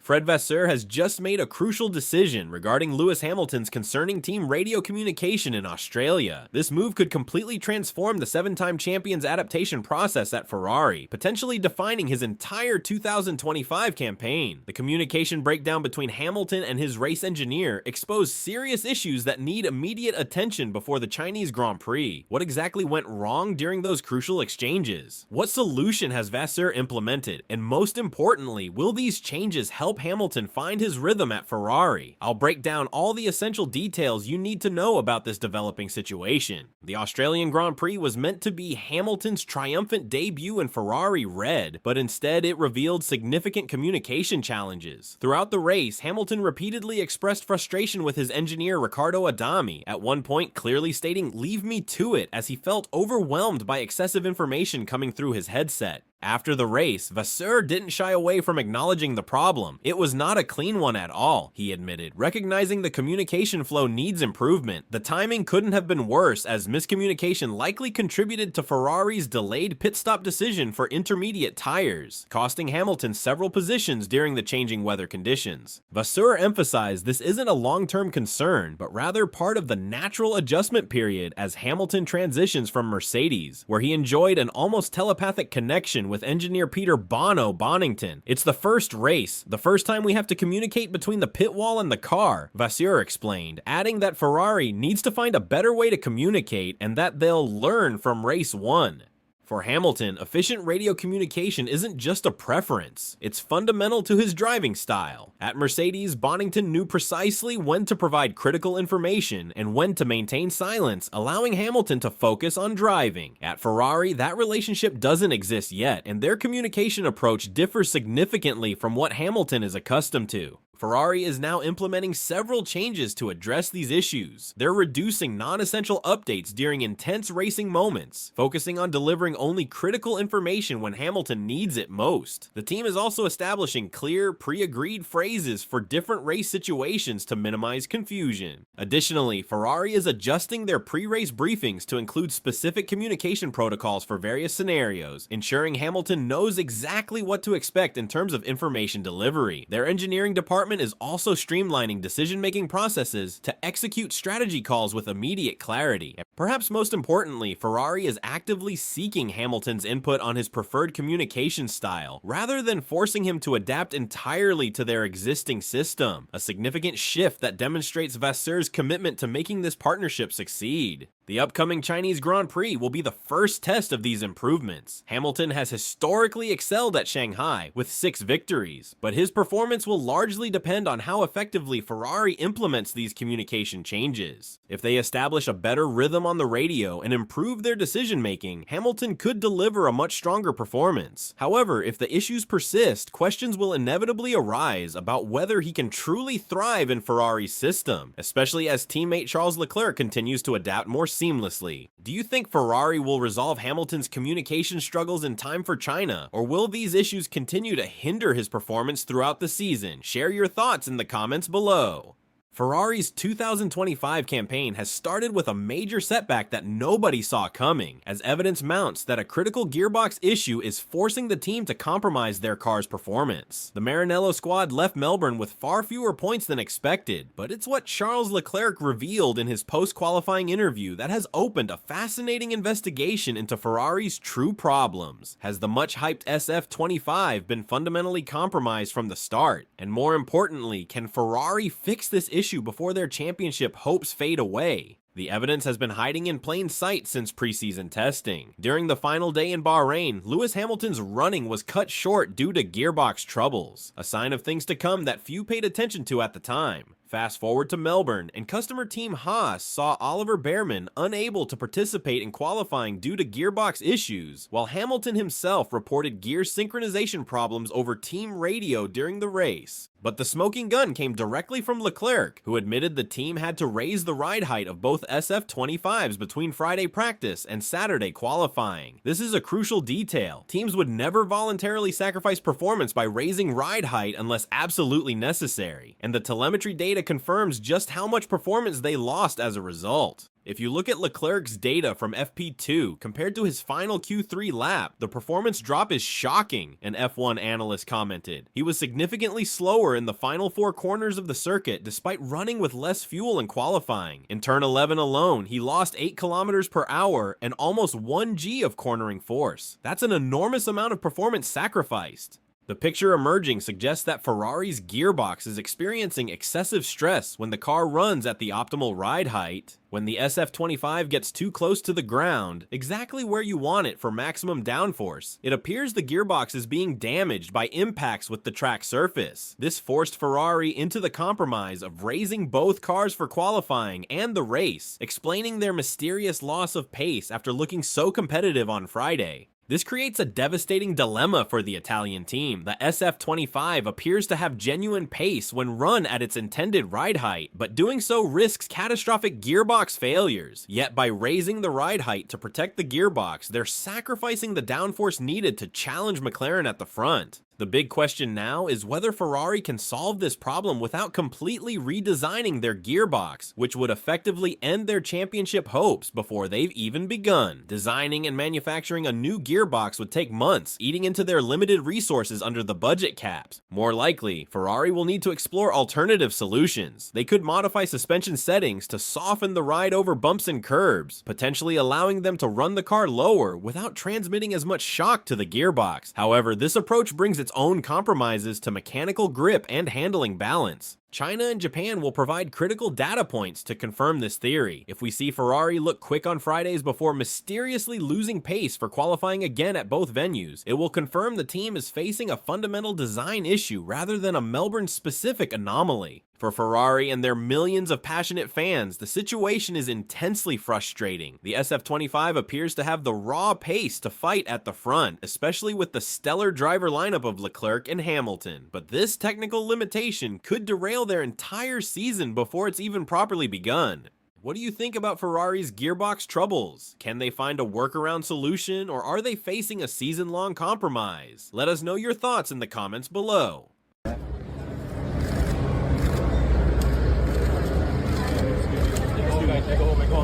Fred Vasseur has just made a crucial decision regarding Lewis Hamilton's concerning team radio communication in Australia. This move could completely transform the seven-time champion's adaptation process at Ferrari, potentially defining his entire 2025 campaign. The communication breakdown between Hamilton and his race engineer exposed serious issues that need immediate attention before the Chinese Grand Prix. What exactly went wrong during those crucial exchanges? What solution has Vasseur implemented? And most importantly, will these changes help Hamilton find his rhythm at Ferrari? I'll break down all the essential details you need to know about this developing situation. The Australian Grand Prix was meant to be Hamilton's triumphant debut in Ferrari red, but instead it revealed significant communication challenges. Throughout the race, Hamilton repeatedly expressed frustration with his engineer Riccardo Adami, at one point clearly stating "leave me to it" as he felt overwhelmed by excessive information coming through his headset. After the race, Vasseur didn't shy away from acknowledging the problem. It was not a clean one at all, he admitted, recognizing the communication flow needs improvement. The timing couldn't have been worse, as miscommunication likely contributed to Ferrari's delayed pit stop decision for intermediate tires, costing Hamilton several positions during the changing weather conditions. Vasseur emphasized this isn't a long-term concern, but rather part of the natural adjustment period as Hamilton transitions from Mercedes, where he enjoyed an almost telepathic connection with engineer Peter Bono Bonington. It's the first race, the first time we have to communicate between the pit wall and the car, Vasseur explained, adding that Ferrari needs to find a better way to communicate and that they'll learn from race 1. For Hamilton, efficient radio communication isn't just a preference, it's fundamental to his driving style. At Mercedes, Bonington knew precisely when to provide critical information and when to maintain silence, allowing Hamilton to focus on driving. At Ferrari, that relationship doesn't exist yet, and their communication approach differs significantly from what Hamilton is accustomed to. Ferrari is now implementing several changes to address these issues. They're reducing non-essential updates during intense racing moments, focusing on delivering only critical information when Hamilton needs it most. The team is also establishing clear, pre-agreed phrases for different race situations to minimize confusion. Additionally, Ferrari is adjusting their pre-race briefings to include specific communication protocols for various scenarios, ensuring Hamilton knows exactly what to expect in terms of information delivery. Their engineering department is also streamlining decision-making processes to execute strategy calls with immediate clarity. And perhaps most importantly, Ferrari is actively seeking Hamilton's input on his preferred communication style, rather than forcing him to adapt entirely to their existing system, a significant shift that demonstrates Vasseur's commitment to making this partnership succeed. The upcoming Chinese Grand Prix will be the first test of these improvements. Hamilton has historically excelled at Shanghai with 6 victories, but his performance will largely depend on how effectively Ferrari implements these communication changes. If they establish a better rhythm on the radio and improve their decision-making, Hamilton could deliver a much stronger performance. However, if the issues persist, questions will inevitably arise about whether he can truly thrive in Ferrari's system, especially as teammate Charles Leclerc continues to adapt more seamlessly. Do you think Ferrari will resolve Hamilton's communication struggles in time for China, or will these issues continue to hinder his performance throughout the season? Share your thoughts in the comments below. Ferrari's 2025 campaign has started with a major setback that nobody saw coming, as evidence mounts that a critical gearbox issue is forcing the team to compromise their car's performance. The Maranello squad left Melbourne with far fewer points than expected, but it's what Charles Leclerc revealed in his post-qualifying interview that has opened a fascinating investigation into Ferrari's true problems. Has the much-hyped SF25 been fundamentally compromised from the start? And more importantly, can Ferrari fix this issue before their championship hopes fade away? The evidence has been hiding in plain sight since preseason testing. During the final day in Bahrain, Lewis Hamilton's running was cut short due to gearbox troubles, a sign of things to come that few paid attention to at the time. Fast forward to Melbourne, and customer team Haas saw Oliver Behrman unable to participate in qualifying due to gearbox issues, while Hamilton himself reported gear synchronization problems over team radio during the race. But the smoking gun came directly from Leclerc, who admitted the team had to raise the ride height of both SF25s between Friday practice and Saturday qualifying. This is a crucial detail. Teams would never voluntarily sacrifice performance by raising ride height unless absolutely necessary, and the telemetry data confirms just how much performance they lost as a result. If you look at Leclerc's data from FP2 compared to his final Q3 lap, the performance drop is shocking, an F1 analyst commented. He was significantly slower in the final 4 corners of the circuit despite running with less fuel in qualifying. In turn 11 alone, he lost 8 kilometers per hour and almost 1 G of cornering force. That's an enormous amount of performance sacrificed. The picture emerging suggests that Ferrari's gearbox is experiencing excessive stress when the car runs at the optimal ride height. When the SF25 gets too close to the ground, exactly where you want it for maximum downforce, it appears the gearbox is being damaged by impacts with the track surface. This forced Ferrari into the compromise of raising both cars for qualifying and the race, explaining their mysterious loss of pace after looking so competitive on Friday. This creates a devastating dilemma for the Italian team. The SF25 appears to have genuine pace when run at its intended ride height, but doing so risks catastrophic gearbox failures. Yet by raising the ride height to protect the gearbox, they're sacrificing the downforce needed to challenge McLaren at the front. The big question now is whether Ferrari can solve this problem without completely redesigning their gearbox, which would effectively end their championship hopes before they've even begun. Designing and manufacturing a new gearbox would take months, eating into their limited resources under the budget caps. More likely, Ferrari will need to explore alternative solutions. They could modify suspension settings to soften the ride over bumps and curbs, potentially allowing them to run the car lower without transmitting as much shock to the gearbox. However, this approach brings its own compromises to mechanical grip and handling balance. China and Japan will provide critical data points to confirm this theory. If we see Ferrari look quick on Fridays before mysteriously losing pace for qualifying again at both venues, it will confirm the team is facing a fundamental design issue rather than a Melbourne-specific anomaly. For Ferrari and their millions of passionate fans, the situation is intensely frustrating. The SF25 appears to have the raw pace to fight at the front, especially with the stellar driver lineup of Leclerc and Hamilton. But this technical limitation could derail their entire season before it's even properly begun. What do you think about Ferrari's gearbox troubles? Can they find a workaround solution, or are they facing a season-long compromise? Let us know your thoughts in the comments below.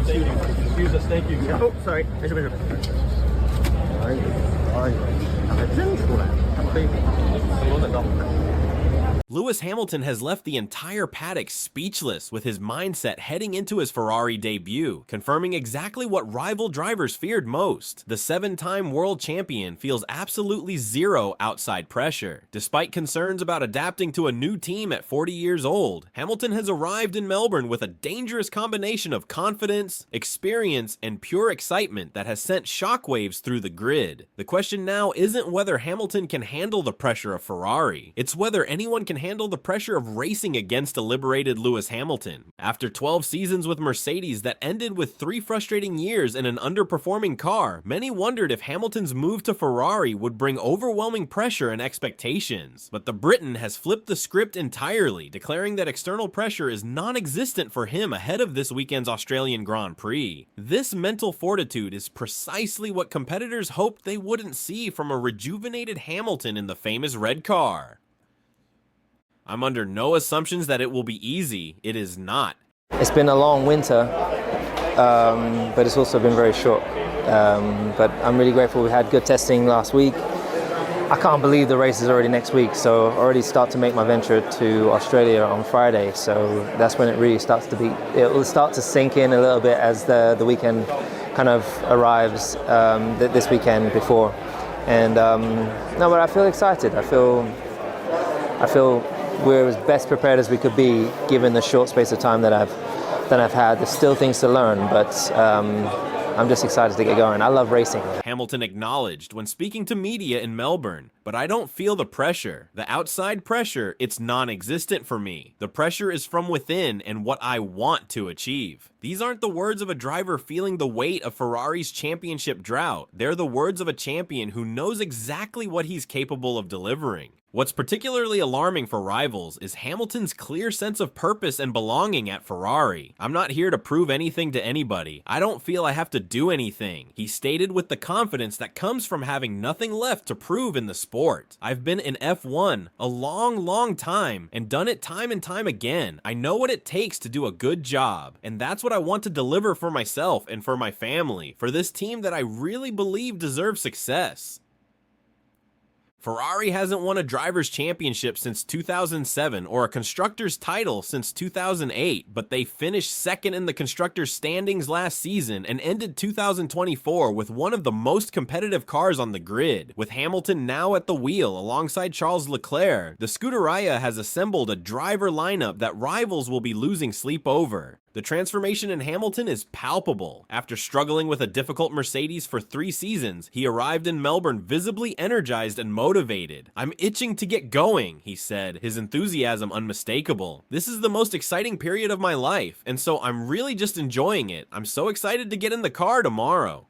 Excuse us, thank you. Oh, sorry. Lewis Hamilton has left the entire paddock speechless with his mindset heading into his Ferrari debut, confirming exactly what rival drivers feared most. The 7-time world champion feels absolutely zero outside pressure. Despite concerns about adapting to a new team at 40 years old, Hamilton has arrived in Melbourne with a dangerous combination of confidence, experience, and pure excitement that has sent shockwaves through the grid. The question now isn't whether Hamilton can handle the pressure of Ferrari, it's whether anyone can handle the pressure of racing against a liberated Lewis Hamilton. After 12 seasons with Mercedes that ended with 3 frustrating years in an underperforming car, many wondered if Hamilton's move to Ferrari would bring overwhelming pressure and expectations. But the Briton has flipped the script entirely, declaring that external pressure is non-existent for him ahead of this weekend's Australian Grand Prix. This mental fortitude is precisely what competitors hoped they wouldn't see from a rejuvenated Hamilton in the famous red car. I'm under no assumptions that it will be easy. It is not. It's been a long winter, but it's also been very short. But I'm really grateful we had good testing last week. I can't believe the race is already next week, so I already start to make my venture to Australia on Friday. So that's when it really starts to be, it will start to sink in a little bit as the weekend kind of arrives, this weekend before. And no, but I feel excited. I feel we're as best prepared as we could be given the short space of time that I've had. There's still things to learn, but I'm just excited to get going. I love racing. Hamilton acknowledged when speaking to media in Melbourne, but I don't feel the pressure. The outside pressure, it's non-existent for me. The pressure is from within and what I want to achieve. These aren't the words of a driver feeling the weight of Ferrari's championship drought. They're the words of a champion who knows exactly what he's capable of delivering. What's particularly alarming for rivals is Hamilton's clear sense of purpose and belonging at Ferrari. "I'm not here to prove anything to anybody. I don't feel I have to do anything," he stated with the confidence that comes from having nothing left to prove in the sport. "I've been in F1 a long time and done it time and time again. I know what it takes to do a good job, and that's what I want to deliver for myself and for my family, for this team that I really believe deserves success." Ferrari hasn't won a driver's championship since 2007 or a constructor's title since 2008, but they finished second in the constructor's standings last season and ended 2024 with one of the most competitive cars on the grid. With Hamilton now at the wheel alongside Charles Leclerc, the Scuderia has assembled a driver lineup that rivals will be losing sleep over. The transformation in Hamilton is palpable. After struggling with a difficult Mercedes for 3 seasons, he arrived in Melbourne visibly energized and motivated. "I'm itching to get going," he said, his enthusiasm unmistakable. "This is the most exciting period of my life, and so I'm really just enjoying it. I'm so excited to get in the car tomorrow."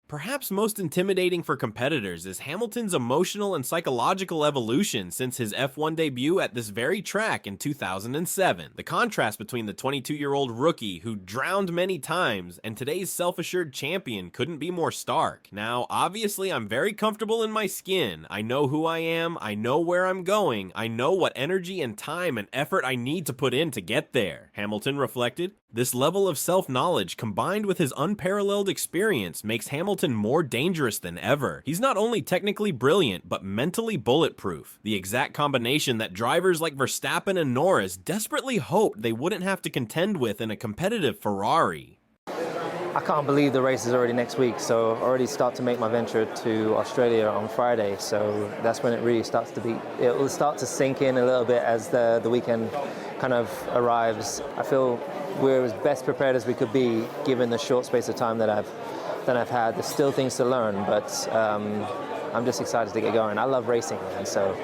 Perhaps most intimidating for competitors is Hamilton's emotional and psychological evolution since his F1 debut at this very track in 2007. The contrast between the 22-year-old rookie who drowned many times and today's self-assured champion couldn't be more stark. "Now, obviously, I'm very comfortable in my skin. I know who I am, I know where I'm going, I know what energy and time and effort I need to put in to get there," Hamilton reflected. This level of self-knowledge combined with his unparalleled experience makes Hamilton more dangerous than ever. He's not only technically brilliant, but mentally bulletproof. The exact combination that drivers like Verstappen and Norris desperately hoped they wouldn't have to contend with in a competitive Ferrari. I can't believe the race is already next week, so I already start to make my venture to Australia on Friday, so that's when it really starts to be, it will start to sink in a little bit as the weekend kind of arrives. I feel we're as best prepared as we could be given the short space of time that I've had. There's still things to learn, but I'm just excited to get going. I love racing, and so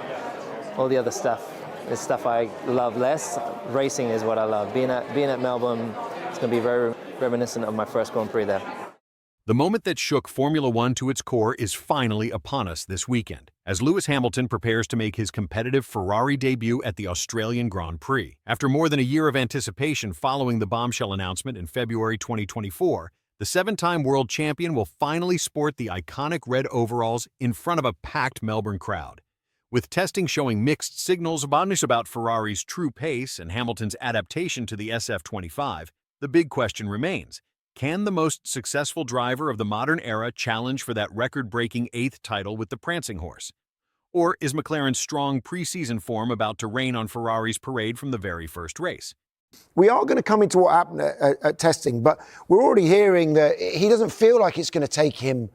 all the other stuff is stuff I love less. Racing is what I love. Being at Melbourne, it's going to be very reminiscent of my first Grand Prix there. The moment that shook Formula One to its core is finally upon us this weekend, as Lewis Hamilton prepares to make his competitive Ferrari debut at the Australian Grand Prix. After more than a year of anticipation following the bombshell announcement in February 2024, the 7-time world champion will finally sport the iconic red overalls in front of a packed Melbourne crowd. With testing showing mixed signals about Ferrari's true pace and Hamilton's adaptation to the SF25, the big question remains: can the most successful driver of the modern era challenge for that record-breaking 8th title with the prancing horse? Or is McLaren's strong preseason form about to rain on Ferrari's parade from the very first race? We are going to come into what happened at testing, but we're already hearing that he doesn't feel like it's going to take him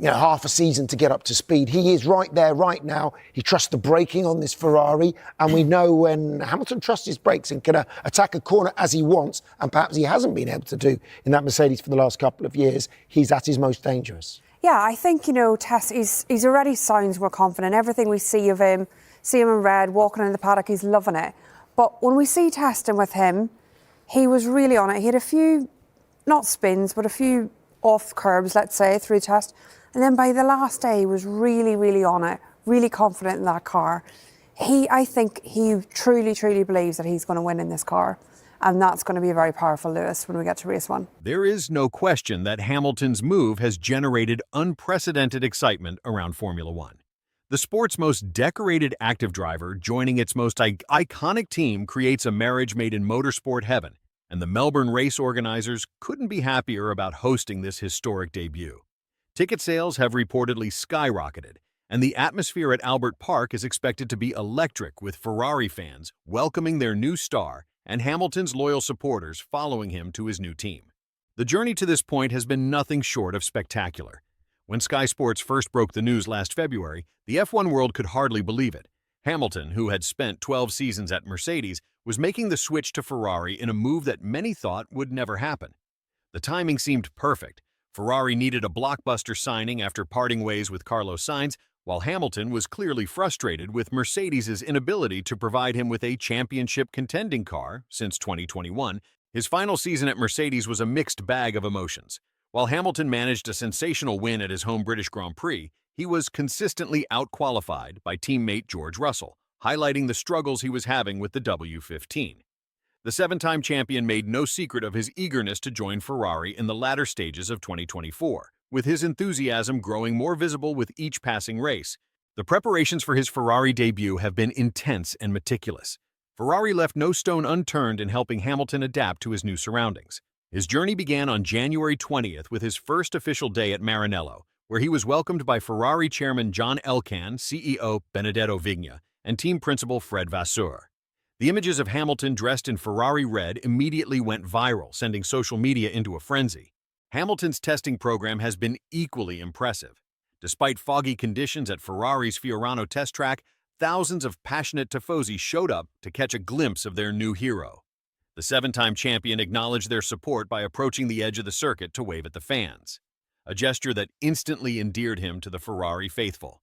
half a season to get up to speed. He is right there, right now. He trusts the braking on this Ferrari, and we know when Hamilton trusts his brakes and can attack a corner as he wants, and perhaps he hasn't been able to do in that Mercedes for the last couple of years, he's at his most dangerous. Yeah, I think, Tess, he's already sounds more confident. Everything we see of him, see him in red, walking in the paddock, he's loving it. But when we see testing with him, he was really on it. He had a few, not spins, but a few off curbs, let's say, through the test. And then by the last day, he was really on it, really confident in that car. I think he truly believes that he's going to win in this car. And that's going to be a very powerful Lewis when we get to race 1. There is no question that Hamilton's move has generated unprecedented excitement around Formula One. The sport's most decorated active driver joining its most iconic team creates a marriage made in motorsport heaven, and the Melbourne race organizers couldn't be happier about hosting this historic debut. Ticket sales have reportedly skyrocketed, and the atmosphere at Albert Park is expected to be electric, with Ferrari fans welcoming their new star and Hamilton's loyal supporters following him to his new team. The journey to this point has been nothing short of spectacular. When Sky Sports first broke the news last February, the F1 world could hardly believe it. Hamilton, who had spent 12 seasons at Mercedes, was making the switch to Ferrari in a move that many thought would never happen. The timing seemed perfect. Ferrari needed a blockbuster signing after parting ways with Carlos Sainz, while Hamilton was clearly frustrated with Mercedes' inability to provide him with a championship contending car since 2021. His final season at Mercedes was a mixed bag of emotions. While Hamilton managed a sensational win at his home British Grand Prix, he was consistently outqualified by teammate George Russell, highlighting the struggles he was having with the W15. The seven-time champion made no secret of his eagerness to join Ferrari in the latter stages of 2024, with his enthusiasm growing more visible with each passing race. The preparations for his Ferrari debut have been intense and meticulous. Ferrari left no stone unturned in helping Hamilton adapt to his new surroundings. His journey began on January 20th with his first official day at Maranello, where he was welcomed by Ferrari chairman John Elkann, CEO Benedetto Vigna, and team principal Fred Vasseur. The images of Hamilton dressed in Ferrari red immediately went viral, sending social media into a frenzy. Hamilton's testing program has been equally impressive. Despite foggy conditions at Ferrari's Fiorano test track, thousands of passionate tifosi showed up to catch a glimpse of their new hero. The seven-time champion acknowledged their support by approaching the edge of the circuit to wave at the fans, a gesture that instantly endeared him to the Ferrari faithful.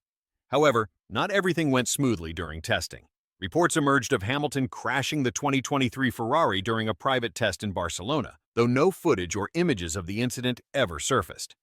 However, not everything went smoothly during testing. Reports emerged of Hamilton crashing the 2023 Ferrari during a private test in Barcelona, though no footage or images of the incident ever surfaced.